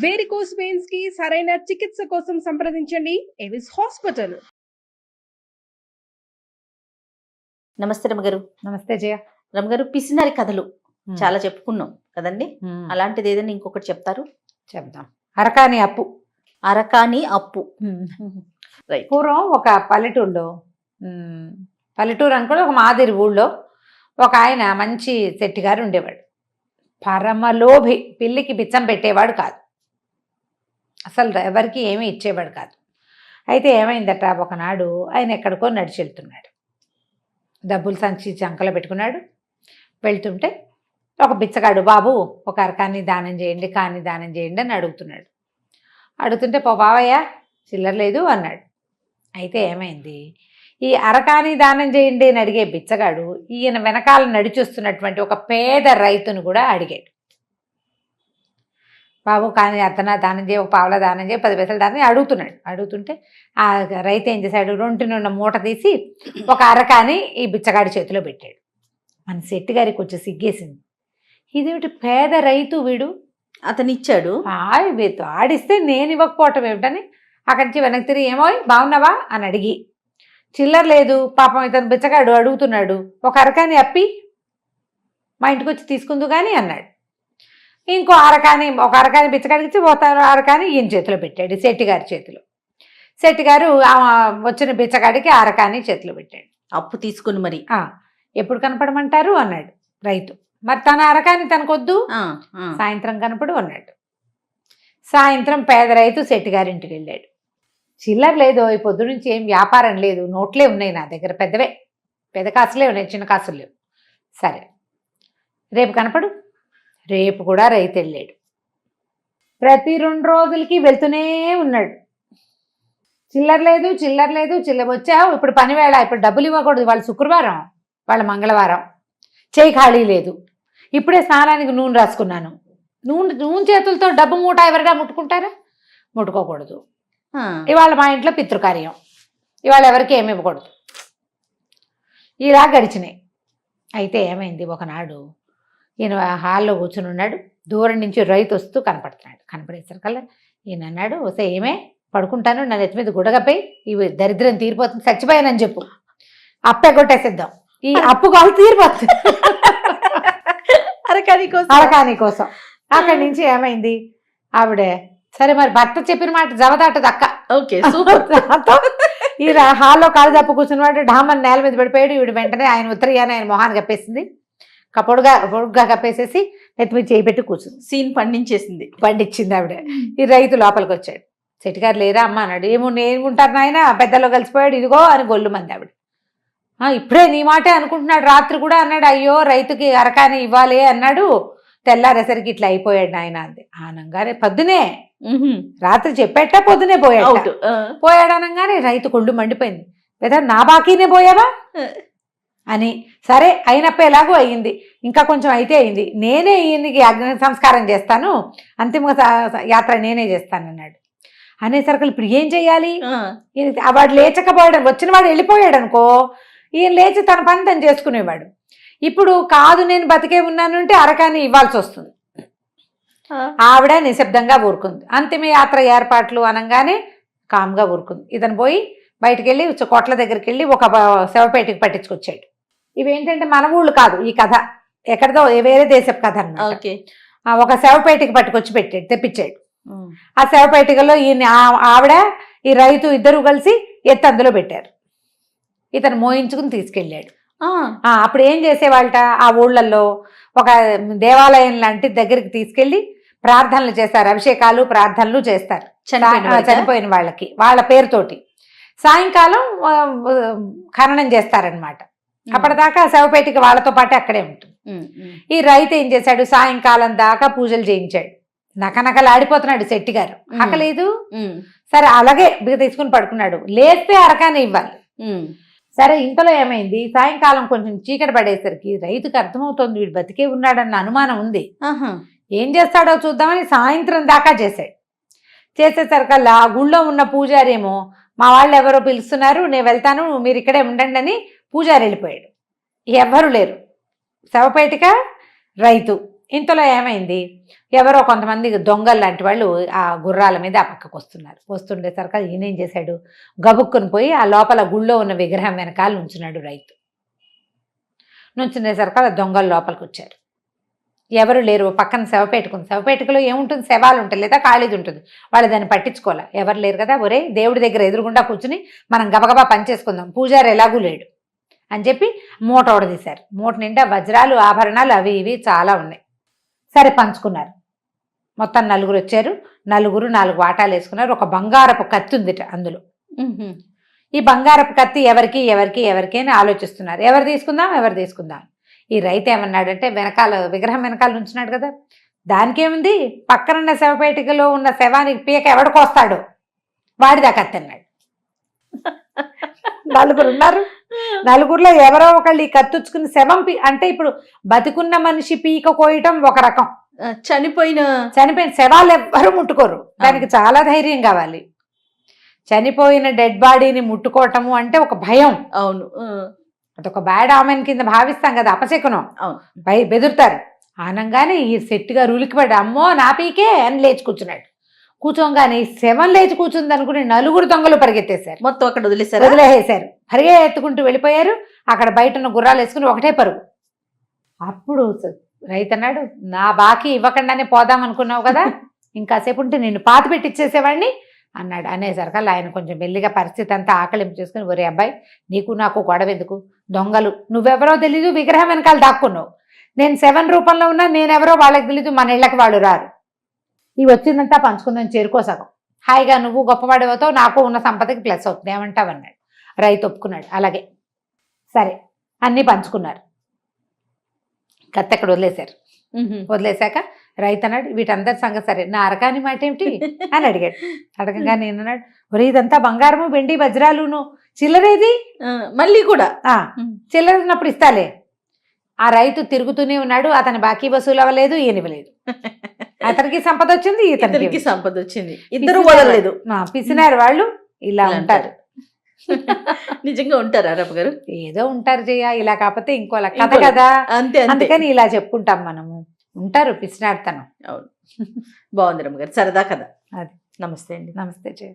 Varicose veins కి సరైన చికిత్స కోసం సంప్రదించండి ఎవిస్ హాస్పిటల్. నమస్తే రమగారు. నమస్తే జయ. రమగారు, పిసినారి కథలు చాలా చెప్పుకున్నాం కదండి. అలాంటిది ఏదైనా ఇంకొకటి చెప్తారు? చెప్దాం. అరకాని అప్పు. అరకాని అప్పు. రైట్. పూర్వం ఒక పల్లెటూరులో, పల్లెటూరు అనుకోండి, ఒక మాదిరి ఊళ్ళో ఒక ఆయన మంచి శెట్టిగారు ఉండేవాడు. పరమలోభి, పిల్లికి బిచ్చం పెట్టేవాడు కాదు, అసలు ఎవరికి ఏమీ ఇచ్చేవాడు కాదు. అయితే ఏమైందట, ఒకనాడు ఆయన ఎక్కడికో నడిచి వెళ్తున్నాడు. డబ్బులు సంచి చంకలో పెట్టుకున్నాడు. వెళ్తుంటే ఒక బిచ్చగాడు, బాబు ఒక అరకాన్ని దానం చేయండి, కాని దానం చేయండి అని అడుగుతున్నాడు. అడుగుతుంటే బావయ్య చిల్లర లేదు అన్నాడు. అయితే ఏమైంది, ఈ అరకాని దానం చేయండి అని అడిగే బిచ్చగాడు ఈయన వెనకాల నడిచొస్తున్నటువంటి ఒక పేద రైతును కూడా అడిగాడు. బాబు కానీ అతన దానం చేయి, ఒక పావుల దానం చేయి, 10 పైసలు దానం అడుగుతున్నాడు. అడుగుతుంటే ఆ రైతు ఏం చేశాడు, రొంటినున్న మూట తీసి ఒక అరకాని ఈ బిచ్చగాడి చేతిలో పెట్టాడు. మన శెట్టి గారికి కొంచెం సిగ్గేసింది. ఇదేమిటి పేద రైతు వీడు, అతను ఇచ్చాడు, ఆడిస్తే నేను ఇవ్వకపోవటం ఏమిటని అక్కడి నుంచి వెనక్కి తిరిగి, ఏమో బాగున్నావా అని అడిగి, చిల్లర లేదు పాపం ఇతను బిచ్చగాడు అడుగుతున్నాడు, ఒక అరకాని అప్పి మా ఇంటికి వచ్చి తీసుకుందు కానీ అన్నాడు. ఇంకో అరకాని, ఒక అరకాని బిచ్చగాడికి ఇచ్చి ఒక అరకాని ఈయన చేతిలో పెట్టాడు, శెట్టిగారి చేతిలో. శెట్టిగారు వచ్చిన బిచ్చగాడికి అరకాని చేతిలో పెట్టాడు. అప్పు తీసుకుని మరి ఎప్పుడు కనపడమంటారు అన్నాడు రైతు. మరి తన అరకాని తనకొద్దు, సాయంత్రం కనపడు అన్నాడు. సాయంత్రం పేద రైతు శెట్టిగారింటికి వెళ్ళాడు. చిల్లర లేదు, ఈ పొద్దు నుంచి ఏం వ్యాపారం లేదు, నోట్లే ఉన్నాయి నా దగ్గర, పెద్దవే, పెద్ద కాసులే ఉన్నాయి, చిన్న కాసులు లేవు. సరే రేపు కనపడు. రేపు కూడా రైతు వెళ్ళాడు. ప్రతి 2 రోజులకి వెళ్తూనే ఉన్నాడు. చిల్లర లేదు, చిల్లర లేదు, చిల్లర వచ్చావు, ఇప్పుడు పనివేళ, ఇప్పుడు డబ్బులు ఇవ్వకూడదు, వాళ్ళు శుక్రవారం, వాళ్ళ మంగళవారం, చేయి ఖాళీ లేదు, ఇప్పుడే స్నానానికి నూనె రాసుకున్నాను, నూనె చేతులతో డబ్బు మూట ఎవరైనా ముట్టుకుంటారా? ముట్టుకోకూడదు. ఇవాళ మా ఇంట్లో పితృకార్యం, ఇవాళ ఎవరికి ఏమి ఇవ్వకూడదు. ఇలా గడిచినాయి. అయితే ఏమైంది, ఒకనాడు ఈయన హాల్లో కూర్చుని ఉన్నాడు. దూరం నుంచి రైతు వస్తూ కనపడుతున్నాడు. కనపడేసరికల్లా ఈయన అన్నాడు, వస్తే ఏమే పడుకుంటాను, నా నెత్తి మీద గుడగపై ఇవి దరిద్రం తీరిపోతుంది, చచ్చిపోయానని చెప్పు, అప్పే కొట్టేసిద్దాం, ఈ అప్పు కాదు తీరిపోతుంది అరకాని కోసం. అక్కడి నుంచి ఏమైంది, ఆవిడే సరే మరి భర్త చెప్పిన మాట జవదాటదు అక్క. Okay super. ఈ హాల్లో కాలు తప్పు కూర్చున్నవాడు ఢామని నేల మీద పడిపోయాడు. ఈవిడ వెంటనే ఆయన ఉత్తరయ్యాన్ని ఆయన మొహాన్ని కప్పేసింది, పొడుగ్గా కప్పేసేసి నెత్తి మీద చేయి పెట్టి కూర్చుంది. సీన్ పండించింది ఆవిడ. ఈ రైతు లోపలికి వచ్చాడు. శెట్టిగారు లేరా అమ్మ అన్నాడు. ఏముంటారు నాయన, పెద్దలో కలిసిపోయాడు, ఇదిగో అని గొల్లు మంది ఆవిడ. ఇప్పుడే నీ మాటే అనుకుంటున్నాడు, రాత్రి కూడా అన్నాడు, అయ్యో రైతుకి అరకాని ఇవ్వాలి అన్నాడు, తెల్లారేసరికి ఇట్లా అయిపోయాడు నాయన అంది. అనగానే పొద్దునే, రాత్రి చెప్పేట పొద్దునే పోయాడు అనగానే రైతు కొళ్ళు మండిపోయింది. లేదా నా బాకీనే పోయావా అని. సరే అయినప్పుడు ఎలాగో అయ్యింది, ఇంకా కొంచెం అయితే అయింది, నేనే ఈయనకి అగ్ని సంస్కారం చేస్తాను, అంతిమ యాత్ర నేనే చేస్తాను అన్నాడు. అనేసరికి ఇప్పుడు ఏం చెయ్యాలి, వాడు లేచకపోయాడు, వచ్చిన వాడు వెళ్ళిపోయాడు అనుకో, ఈయన లేచి తన పని తను చేసుకునేవాడు. ఇప్పుడు కాదు నేను బతికే ఉన్నాను అంటే అరకాని ఇవ్వాల్సి వస్తుంది. ఆవిడ నిశ్శబ్దంగా ఊరుకుంది. అంతిమ యాత్ర ఏర్పాట్లు అనగానే కామ్గా ఊరుకుంది. ఇతను పోయి బయటికి వెళ్ళి కొట్ల దగ్గరికి వెళ్ళి ఒక శవపేటకి పట్టించుకొచ్చాడు. ఇవేంటంటే మన ఊళ్ళు కాదు, ఈ కథ ఎక్కడిదో వేరే దేశపు కథ అన్నమాట. ఒక శవపేటకి పట్టుకొచ్చి తెప్పించాడు. ఆ శవపేటికలో ఈయన ఆవిడ ఈ రైతు ఇద్దరు కలిసి ఎత్తి అందులో పెట్టారు. ఇతను మోయించుకుని తీసుకెళ్ళాడు. అప్పుడు ఏం చేసేవాళ్ళట, ఆ ఊళ్ళల్లో ఒక దేవాలయం లాంటి దగ్గరికి తీసుకెళ్ళి ప్రార్థనలు చేస్తారు, అభిషేకాలు ప్రార్థనలు చేస్తారు చనిపోయిన వాళ్ళకి, వాళ్ళ పేరుతోటి. సాయంకాలం ఖననం చేస్తారనమాట. అప్పటిదాకా శవపేటిక వాళ్ళతో పాటు అక్కడే ఉంటుంది. ఈ రైతు ఏం చేశాడు, సాయంకాలం దాకా పూజలు చేయించాడు. నకనకలాడిపోతున్నాడు శెట్టిగారు, ఆకలేదు. సరే అలాగే బిగ తీసుకుని పడుకున్నాడు. లేస్తే అరకానే ఇవ్వాలి. సరే ఇంతలో ఏమైంది, సాయంకాలం కొంచెం చీకటి పడేసరికి రైతుకి అర్థమవుతోంది వీడు బతికే ఉన్నాడన్న అనుమానం ఉంది. ఏం చేస్తాడో చూద్దామని సాయంత్రం దాకా చేసేసరికల్లా ఆ గుళ్ళో ఉన్న పూజారి ఏమో, మా వాళ్ళు ఎవరో పిలుస్తున్నారు, నేను వెళ్తాను, మీరు ఇక్కడే ఉండండి అని పూజారి వెళ్ళిపోయాడు. ఎవ్వరు లేరు. శవపేటిక రైతు ఇంతలో ఏమైంది, ఎవరో కొంతమంది దొంగలు లాంటి వాళ్ళు ఆ గుర్రాల మీద ఆ పక్కకు వస్తుండేసరికి ఈయన ఏం చేశాడు, గబుక్కుని పోయి ఆ లోపల గుళ్ళో ఉన్న విగ్రహం వెనకాల నుంచున్నాడు రైతు. నుంచునేసరికి ఆ దొంగలు లోపలికి వచ్చారు. ఎవరు లేరు, పక్కన శవపేటలో ఏముంటుంది, శవాలు ఉంటాయి లేదా ఖాళీది ఉంటుంది, వాళ్ళు దాన్ని పట్టించుకోవాలి, ఎవరు లేరు కదా, ఒరే దేవుడి దగ్గర ఎదురుగుండా కూర్చుని మనం గబగబా పనిచేసుకుందాం, పూజారి ఎలాగూ లేడు అని చెప్పి మూట ఓడదీశారు. మూట నిండా వజ్రాలు, ఆభరణాలు అవి ఇవి చాలా ఉన్నాయి. సరే పంచుకున్నారు. మొత్తం 4 వచ్చారు. 4 వాటాలు వేసుకున్నారు. ఒక బంగారపు కత్తి ఉందిట అందులో. ఈ బంగారపు కత్తి ఎవరికి అని ఆలోచిస్తున్నారు. ఎవరు తీసుకుందాం. ఈ రైతు ఏమన్నాడంటే, విగ్రహం వెనకాల ఉంచున్నాడు కదా, దానికేముంది, పక్కనున్న శవపేటికలో ఉన్న శవానికి పీక ఎవడికొస్తాడు వాడిదా కత్తి అన్నాడు. 4 ఉన్నారు. 4లో ఎవరో ఒకళ్ళు ఈ కత్తుచ్చుకుని శవం అంటే ఇప్పుడు బతికున్న మనిషి పీక కోయటం ఒక రకం, చనిపోయిన శవాలు ఎవ్వరూ ముట్టుకోరు, దానికి చాలా ధైర్యం కావాలి. చనిపోయిన డెడ్ బాడీని ముట్టుకోవటము అంటే ఒక భయం. అవును, అదొక బ్యాడ్ ఆమెన్ కింద భావిస్తాం కదా, అపశకునం. అవును, బెదురుతారు. ఆనంగానే ఈ సెట్గా ఉలికిపడి అమ్మో నా పీకే అని లేచి కూర్చున్నాడు. కూర్చోగానే శవం లేచి కూర్చుంది అనుకుని 4 దొంగలు పరిగెత్తేశారు. మొత్తం అక్కడ వదిలేసేశారు. ఎత్తుకుంటూ వెళ్ళిపోయారు. అక్కడ బయట ఉన్న గుర్రాలు వేసుకుని ఒకటే పరుగు. అప్పుడు రైతు అన్నాడు, నా బాకీ ఇవ్వకుండానే పోదాం అనుకున్నావు కదా, ఇంకాసేపు ఉంటే నిన్ను పాతి పెట్టి ఇచ్చేసేవాడిని అన్నాడు. అనేసరికల్లా ఆయన కొంచెం మెల్లిగా పరిస్థితి అంతా ఆకలింపు చేసుకుని, ఒరే అబ్బాయి, నీకు నాకు గొడవ ఎందుకు, దొంగలు నువ్వెవరో తెలీదు, విగ్రహం వెనకాల దాక్కున్నావు, నేను 7 రూపంలో ఉన్నా, నేనెవరో వాళ్ళకి తెలీదు, మన ఇళ్ళకి వాళ్ళు రారు, ఇవి వచ్చిందంతా పంచుకుందాం, చేరుకోసగం, హాయిగా నువ్వు గొప్పవాడివతో నాకు ఉన్న సంపదకి ప్లస్ అవుతుంది, ఏమంటావు అన్నాడు. రైతు ఒప్పుకున్నాడు. అలాగే సరే అన్నీ పంచుకున్నారు. కత్తి అక్కడ వదిలేశారు. వదిలేశాక రైతు అన్నాడు, వీటందరి సంగతి సరే, నా అరకాని మాట ఏమిటి అని అడిగాడు. అడగగా నేను అన్నాడు, ఒరే ఇదంతా బంగారము, వెండి, వజ్రాలును, చిల్లరేది మళ్ళీ కూడా చిల్లరన్నప్పుడు ఇస్తాలే. ఆ రైతు తిరుగుతూనే ఉన్నాడు. అతని బాకీ వసూలు అవ్వలేదు, ఈయనివ్వలేదు. అతనికి సంపద వచ్చింది, ఇతనికి సంపద వచ్చింది, ఇద్దరు వదలలేదు. పిసినారు వాళ్ళు. ఇలా ఉంటారు. నిజంగా ఉంటారు అరప్ప గారు. ఏదో ఉంటారు జయ, ఇలా కాకపోతే ఇంకోలా కథ కదా, అంతే. అందుకని ఇలా చెప్పుకుంటాం మనము. ఉంటారు పిసినాడుతనం. అవును, బాగుంది రమ్మ గారు, సరదా కథ. అది. నమస్తే అండి. నమస్తే జయ.